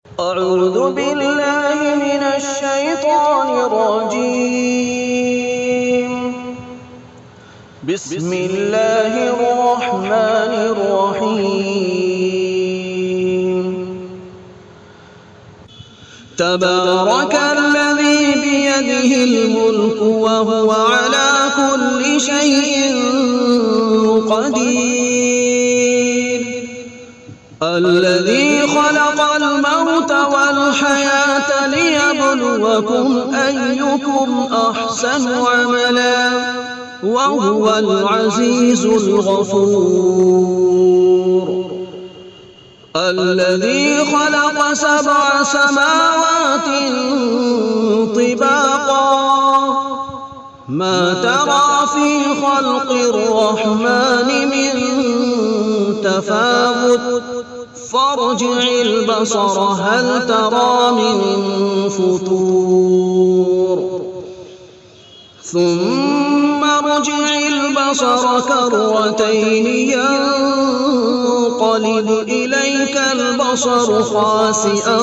أعوذ بالله من الشيطان الرجيم. بسم الله الرحمن الرحيم. تبارك الذي بيده الملك وهو على كل شيء قدير. الذي خلق الموت والحياة ليبلوكم أيكم أحسن عملا وهو العزيز الغفور. الذي خلق 7 سماوات طباقا ما ترى في خلق الرحمن من تفاوت فارجع البصر هل ترى من فطور ثم ارجع البصر كرتين ينقلب إليك البصر خاسئا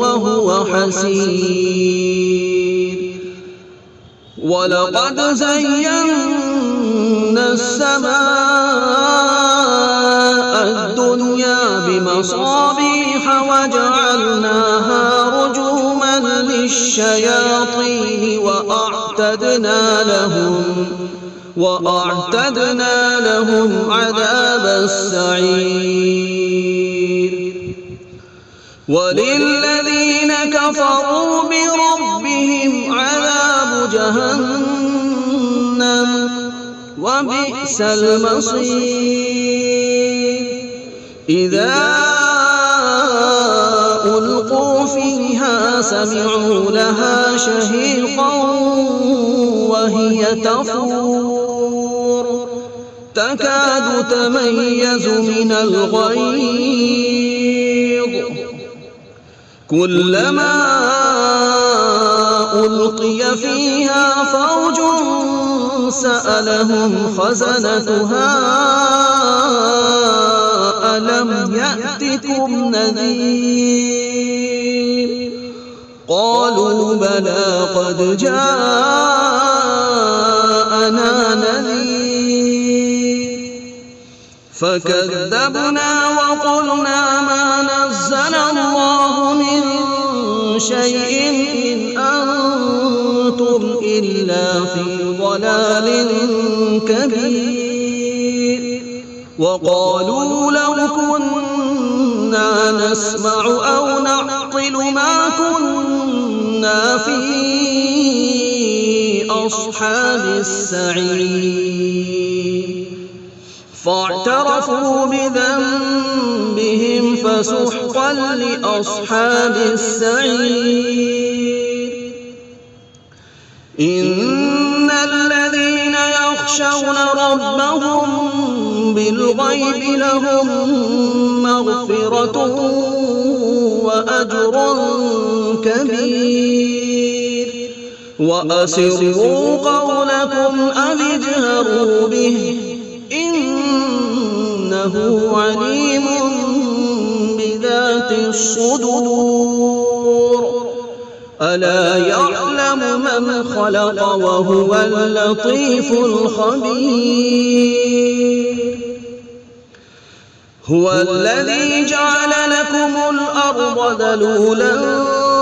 وهو حسير. ولقد زينا السماء الدنيا بمصابيح وجعلناها رجوما للشياطين وأعتدنا لهم عذاب السعير. وللذين كفروا بربهم عذاب جهنم وبئس المصير. إذا ألقوا فيها سمعوا لها شهيقا وهي تفور تكاد تميز من الغيظ كلما ألقي فيها فوج سألهم خزنتها ألم يأتكم نذير قالوا بلى قد جاءنا نذير فكذبنا وقلنا ما نزل الله من شيء إن أنتم إلا في ضلال كبير. وقالوا لو كنا نسمع أو نعقل ما كنا في أصحاب السعير. فاعترفوا بذنبهم فسحقا لأصحاب السعير. إن الذين يخشون ربهم بالغيب لهم مغفرة وأجر كبير. وأسروا قولكم أو اجهروا به إنه عليم بذات الصدور. ألا يعلم من خلق وهو اللطيف الخبير. هو الذي جعل لكم الأرض ذلولا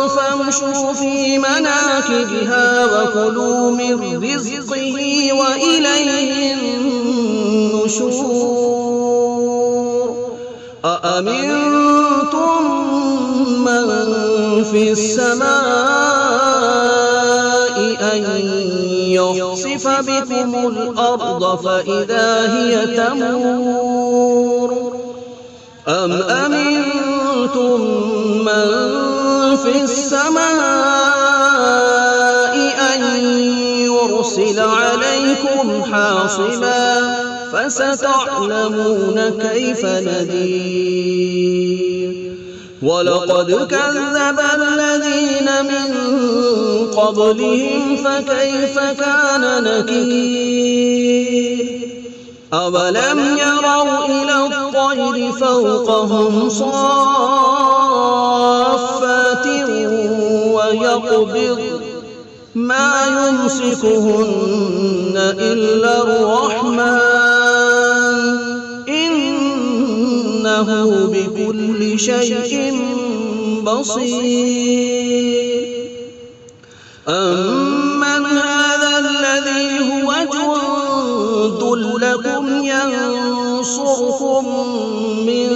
فامشوا في مناكبها وكلوا من رزقه وإليه النشور. أأمنتم من في السماء أن يخسف بكم الأرض فإذا هي تمور أم أمنتم من في السماء أن يرسل عليكم حاصبا فستعلمون كيف نذير. ولقد كذب الذين من قبلهم فكيف كان نكير. أولم يروا إلى الطير فوقهم صافات ويقبلن ما يريدون ويقولون سحر أو مستمر إن أنتم إلا في ضلال كبير. وقالوا لو كنا نسمع أو نعقل ما كنا في أصحاب السعير. إذا ألقوا فيها سمعوا لها شهيقا وهي تفور تكاد تميز من الغيظ كلما ألقي فيها فوج سألهم خزنتها ألم يأتكم نذير قالوا بلى قد جاءنا نذير فكذبنا وقلنا ما نزل الله من شيء إن أنتم إلا في ضلال كبير. وأسروا قولكم أو اجهروا به إنه عليم بذات الصدور. ألا يعلم من خلق وهو اللطيف الخبير. يقبض ما يمسكهن إلا الرحمن إنه بكل شيء بصير. أمن هذا الذي هو جند لكم ينصركم من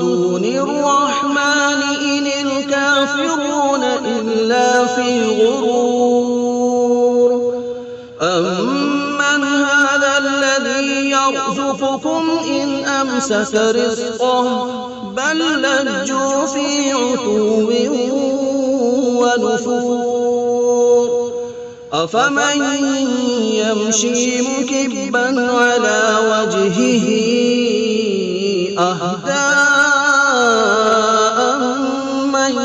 دون الرحمن إن الكافرون إلا في غرور. أمن هذا الذي يرزقكم إن أمسك رزقه بل لجوا في عتو ونفور. أفمن يمشي مكبا على وجهه أهدى أمن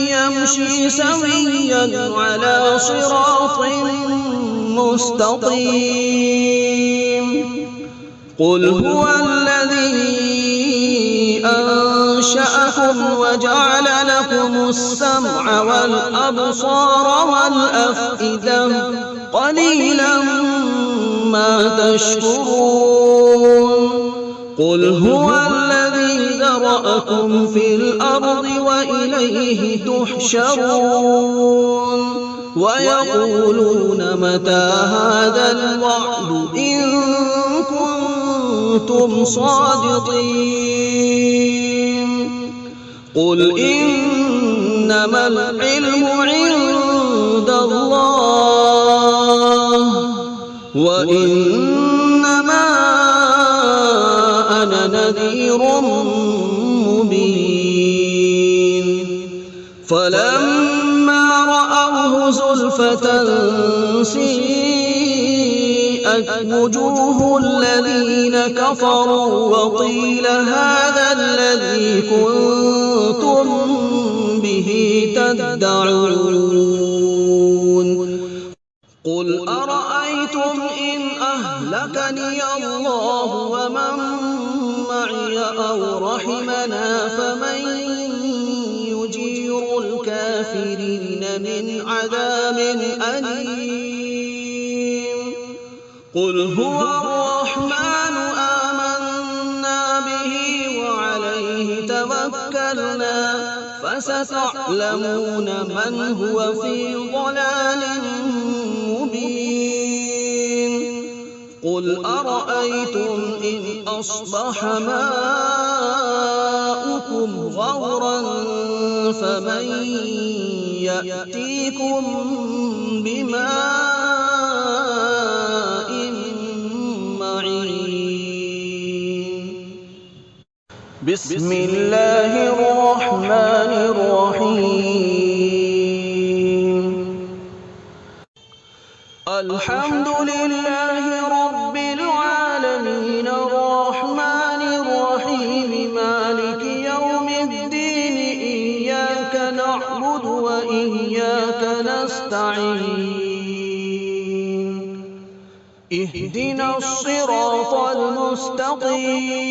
يمشي سويا على صراط مستقيم. قل هو الذي أنشأكم وجعل لكم السمع والأبصار والأفئدة قليلا ما تشكرون. قل هو الذي ذرأكم في الأرض وإليه تحشرون. ويقولون متى هذا الوعد إن كنتم صادقين. قل إنما العلم عند الله وإنما أنا نذير مبين. فلما رأوه زلفة سيئت وجوه الذين كفروا وقيل هذا الذي كنتم به تدعون. قل أرأيتم إن أهلكني الله ومن معي أو رحمنا فمن يجير الكافرين من عذاب أليم. قل هو الرحمن آمنا به وعليه توكلنا فستعلمون من هو في ضلال مبين. قل أرأيتم إن أصبح ماؤكم غورا فمن يأتيكم بماء معين. بسم الله الرحمن الرحيم. الحمد لله رب العالمين الرحمن الرحيم مالك يوم الدين إياك نعبد وإياك نستعين. اهدنا الصراط المستقيم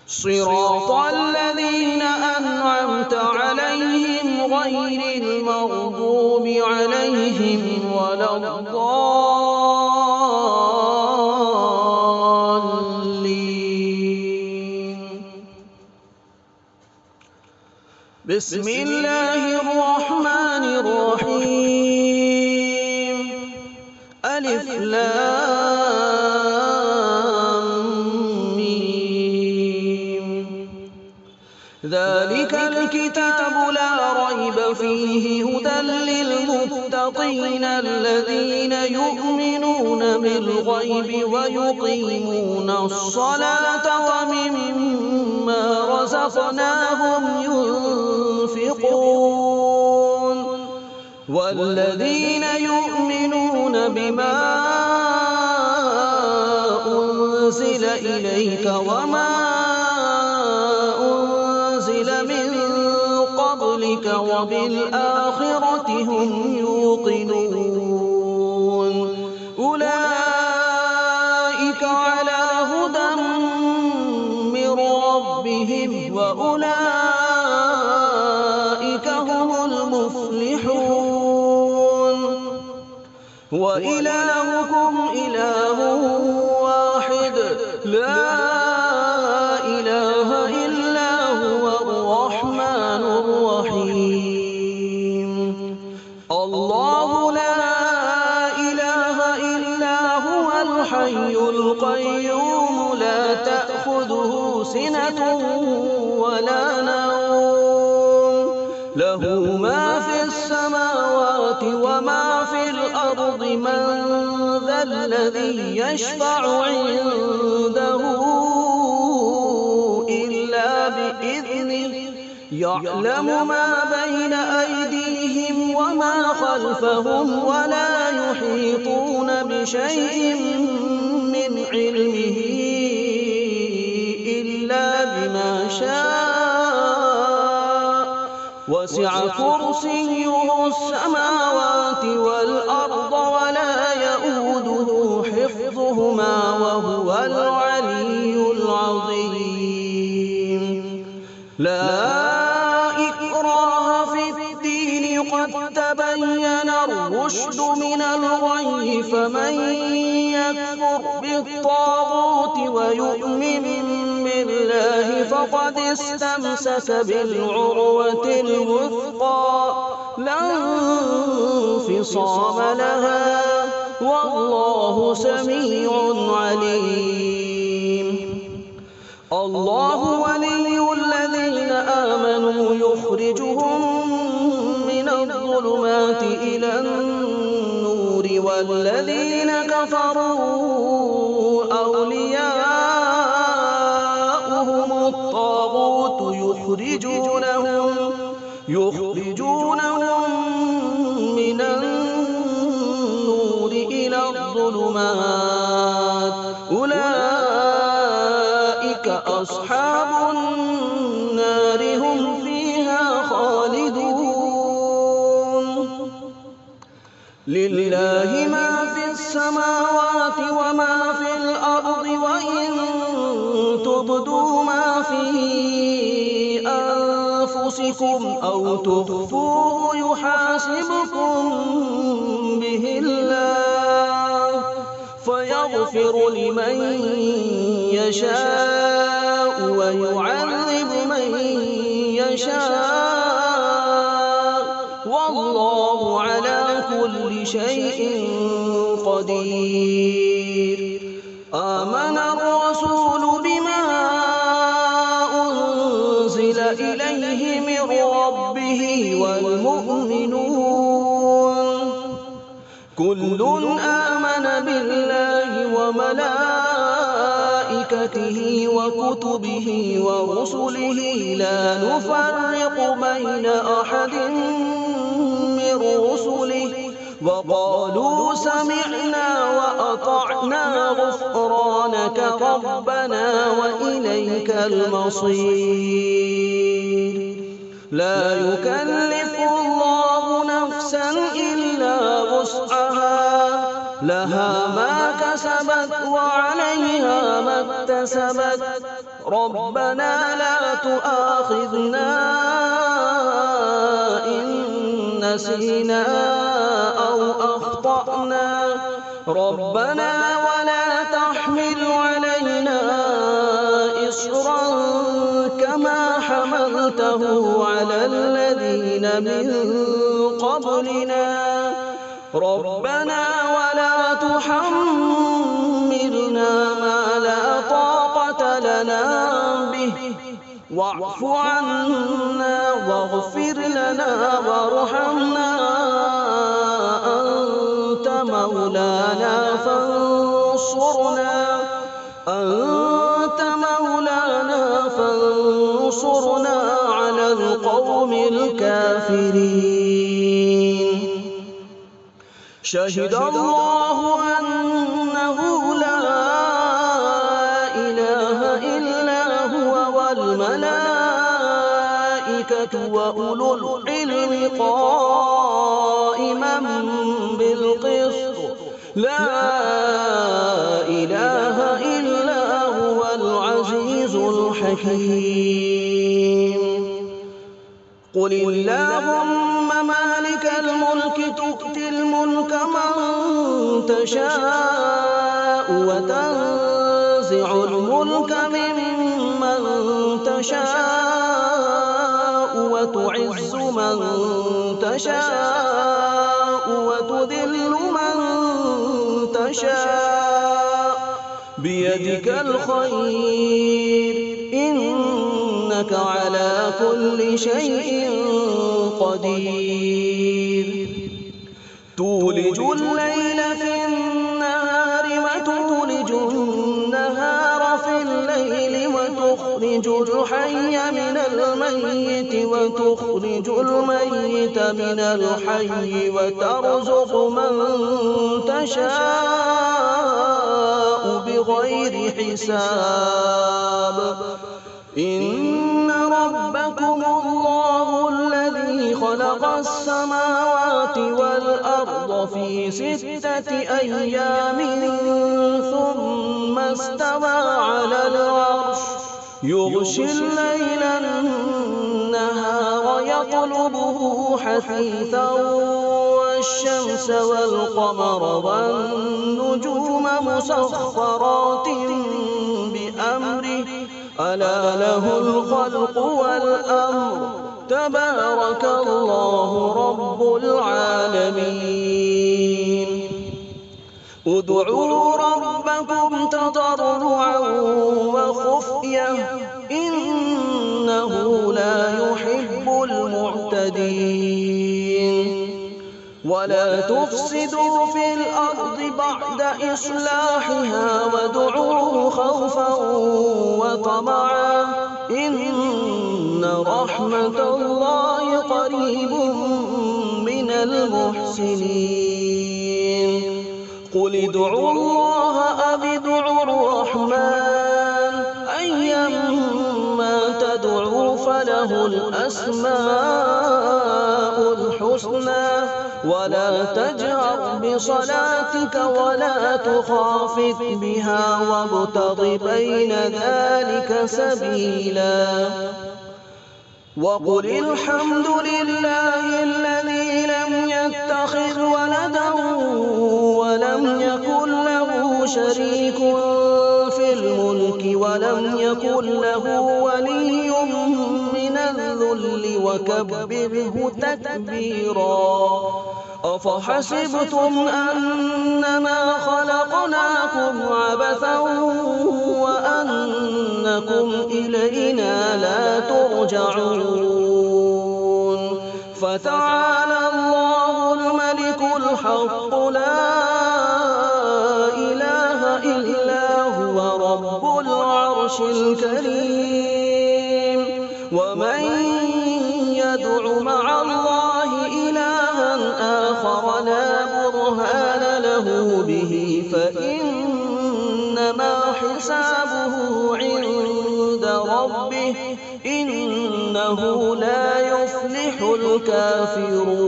صراط الذين أنعمت عليهم غير المغضوب عليهم ولا الضالين. بسم الله الرحمن الرحيم. ألف لام ميم. ذلك الكتاب لا ريب فيه هدى للمتقين الذين يؤمنون بالغيب ويقيمون الصلاة ومما رزقناهم ينفقون. والذين يؤمنون بما أنزل إليك وما أنزل من قبلك وبالآخرة هم يوقنون. أولئك على هدى من ربهم وأولئك هم المفلحون. وإلهكم إله واحد لا إله إلا هو الرحمن الرحيم. الله لا إله إلا هو الحي القيوم لا تأخذه سنة ولا نوم له ما في السماوات وما في الأرض من ذا الذي يشفع عنده إلا بإذنه يعلم ما بين أيديهم وما خلفهم ولا يحيطون بشيء من علمه إلا بما شاء وسع كرسيه السماوات والأرض ولا يئوده حفظهما وهو العلي العظيم. لا إكراه في الدين قد تبين الرشد من الغي فمن يكفر بالطاغوت ويؤمن بالله فقد استمسك بالعروة الوثقى لا انفصام لها والله سميع عليم. الله ولي الذين آمنوا يخرجهم من الظلمات إلى النور والذين كفروا أولياؤهم الطاغوت يخرجونهم من النور إلى الظلمات أولئك أصحاب النار هم فيها خالدون. لله ما في السماوات وما في الأرض وإن تبدوا ما في أنفسكم أو تخفوه يحاسبكم به الله فيغفر لمن يشاء ويعذب من يشاء والله على كل شيء قدير. آمن الرسول بما أنزل إليه من ربه والمؤمنون كل آمن بالله وملائكته وكتبه ورسله لا نفرق بين أحد من رسله وقالوا سمعنا وأطعنا غفرانك ربنا وإليك المصير. لا يكلف الله نفسا إلا وسعها لها ما كسبت وعليها ما اكتسبت ربنا لا تؤاخذنا إن نسينا أو أخطأنا ربنا ولا تحمل علينا إصرا كما حملته على الذين من قبلنا ربنا ولا تحملنا ما لا طاقة لنا به واعف عنا واغفر لنا وارحمنا أنت مولانا فانصرنا على القوم الكافرين. شهد الله أنه لا إله إلا هو والملائكة وأولو العلم قائما بالقسط لا إله إلا هو العزيز الحكيم. قل اللهم مالك الملك تؤتي الملك من تشاء وتنزع الملك ممن تشاء وتعز من تشاء وتذل من تشاء بيدك الخير إنك على كل شيء قدير تولج الليل في النهار وتولج النهار في الليل وتخرج الحي من الميت وتخرج الميت من الحي وترزق من تشاء بغير حساب إن ربكم الله الذي خلق السماوات والأرض في 6 أيام ثم استوى على العرش يغشي الليل النهار يطلبه حثيثا والشمس والقمر والنجوم مسخرات بأمره ألا له الخلق والأمر تبارك الله رب العالمين ادعوا ربكم تضرعا وخفية إنه لا يحب المعتدين ولا تفسدوا في الأرض بعد إصلاحها وادعوه خوفا وطمعا إن رحمة الله قريب من المحسنين قل ادعوا الله أو ادعوا الرحمن أيما تدعوا فله الأسماء الحسنى ولا تجهر بصلاتك ولا تخافت بها وابتغ بين ذلك سبيلا وقل الحمد لله الذي لم يتخذ ولدا ولم يكن له شريك في الملك ولم يكن له ولي من الذل وكبره تكبيرا أفحسبتم أنما خلقناكم عبثا وأنكم إلينا لا ترجعون فتعالى الله الملك الحق لا إله إلا هو رب العرش الكريم ومن يدع مع الله إلها آخر لا برهان له به فإنما حسابه عند ربه إنه لا يفلح الكافرون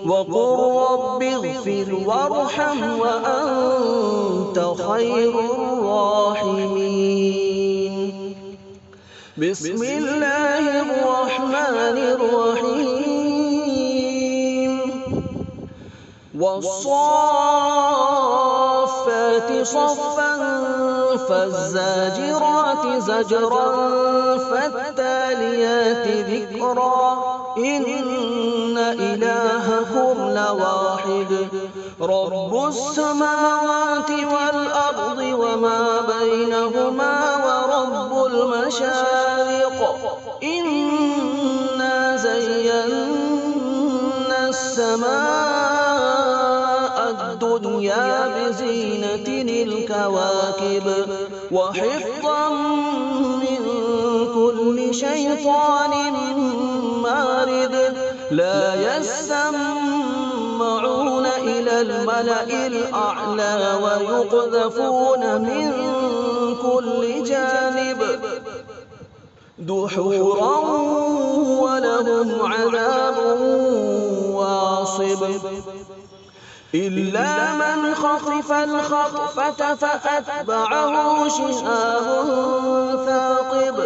وقل رب اغفر وارحم وأنت خير الراحمين بسم الله الرحمن الرحيم والصافات صفا فالزاجرات زجرا فالتاليات ذكرا إن إلهكم لواحد رب السماوات والأرض وما بينهما ورب المشارق إنا زينا السماء الدنيا بزينة الكواكب وحفظا من كل شيطان مارد لا يسمعون إلى الملأ الأعلى ويقذفون من كل جانب دحورا ولهم عذاب واصب إلا من خطف الخطفة فأتبعه شهاب ثاقب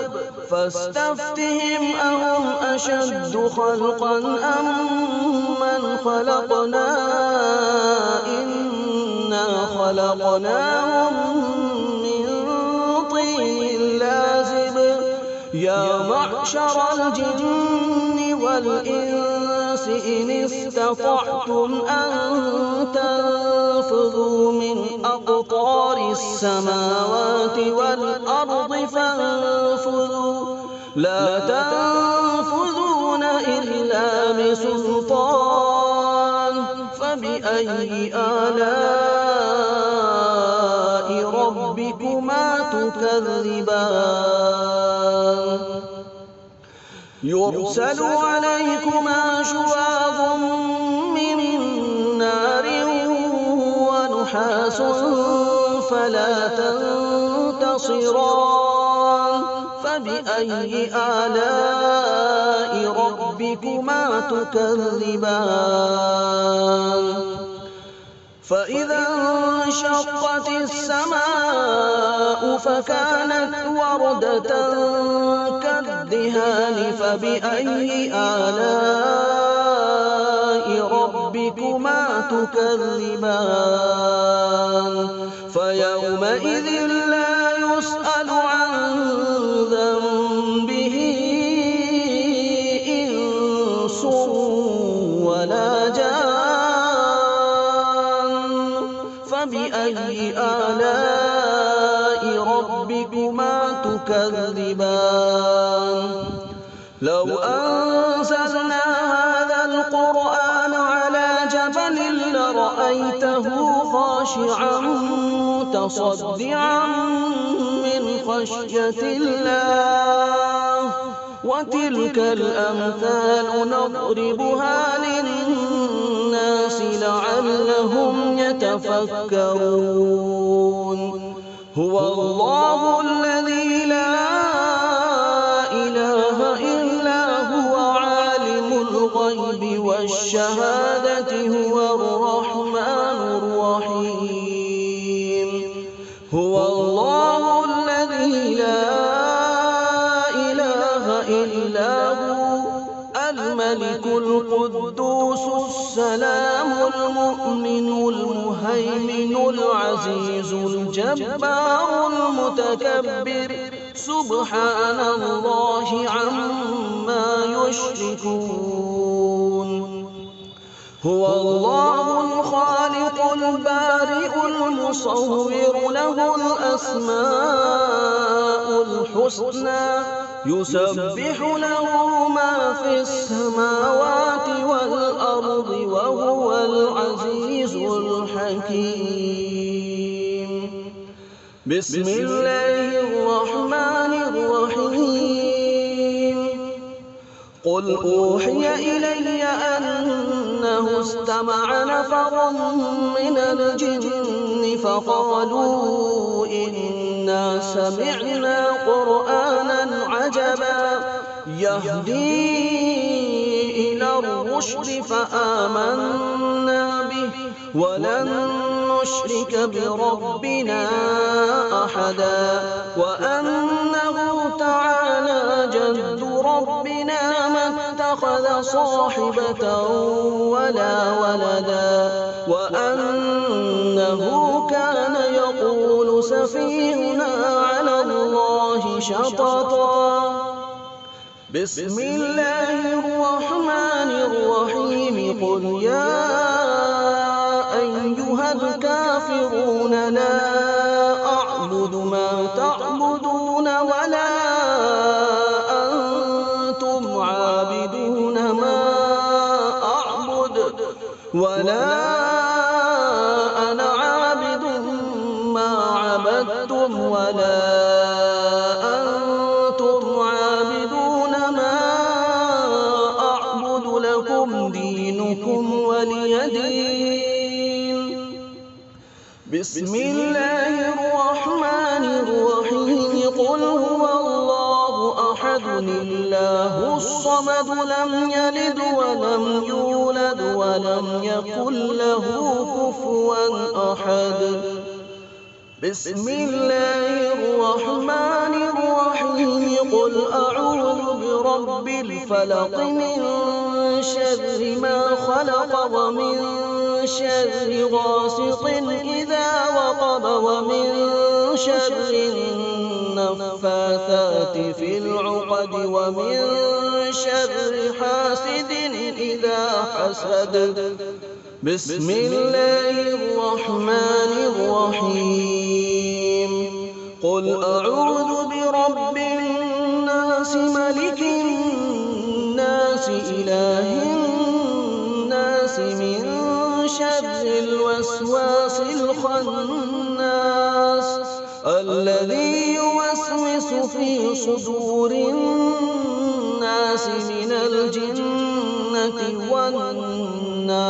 فاستفتهم أهم أشد خلقا أم من خلقنا إنا خلقناهم من طين لازب يا معشر الجن والإنس إن استطعتم أن تنفذوا من أقطار السماوات والأرض فانفذوا لا تنفذون إلا بسلطان فبأي آلاء ربكما تكذبان يرسل عليكما شواظ من نار ونحاس فلا تنتصران فبأي آلاء ربكما تكذبان فإذا انشقت السماء فكانت وردة كالدهان فبأي آلاء ربكما تكذبان فيومئذ لا يسأل عن ذنبه إنس ولا جان فبأي آلاء ربكما تكذبان لو أنزلنا هذا القرآن على جبل لرأيته خاشعا متصدعا من خشية الله وتلك الأمثال نضربها للناس لعلهم يتفكرون هو الله الذي لا إله إلا هو عالم الغيب والشهادة هو الرحمن الرحيم هو الله الذي لا إله إلا هو الملك القدوس السلام المؤمن المهيمن العزيز الجبار المتكبر سبحان الله عما يشركون هو الله الخالق البارئ المصور له الأسماء الحسنى يسبح له ما في السماوات والأرض وهو العزيز الحكيم بسم الله الرحمن الرحيم قل أوحي إلي أنه استمع نفر من الجن فقالوا إنا سمعنا قرآنا عجبا يهدي إلى الرشد فآمنا به ولن نشرك بربنا أحدا وأنه تعالى جد ربنا ما اتخذ صاحبة ولا ولدا وأنه كان يقول سفيهنا على الله شططا بسم الله الرحمن الرحيم قل يا أيها الكافرون لا أعبد ما تعبدون ولا أنتم عابدون ما أعبد ولا أنا عابد ما عبدتم ولا أنتم عابدون ما أعبد لكم دينكم ولي دين بسم الله الرحمن الرحيم قل هو الله أحد الله الصمد لم يلد ولم يولد ولم يكن له كفوا أحد بسم الله الرحمن الرحيم قل برب الفلق من شر ما خلق ومن شر غاسق إذا وقب ومن شر النفاثات في العقد ومن شر حاسد إذا حسد. بسم الله الرحمن الرحيم. قل أعوذ برب الناس ملك الناس إله الناس من شر الوسواس الخناس الذي يوسوس في صدور الناس من الجنة والناس.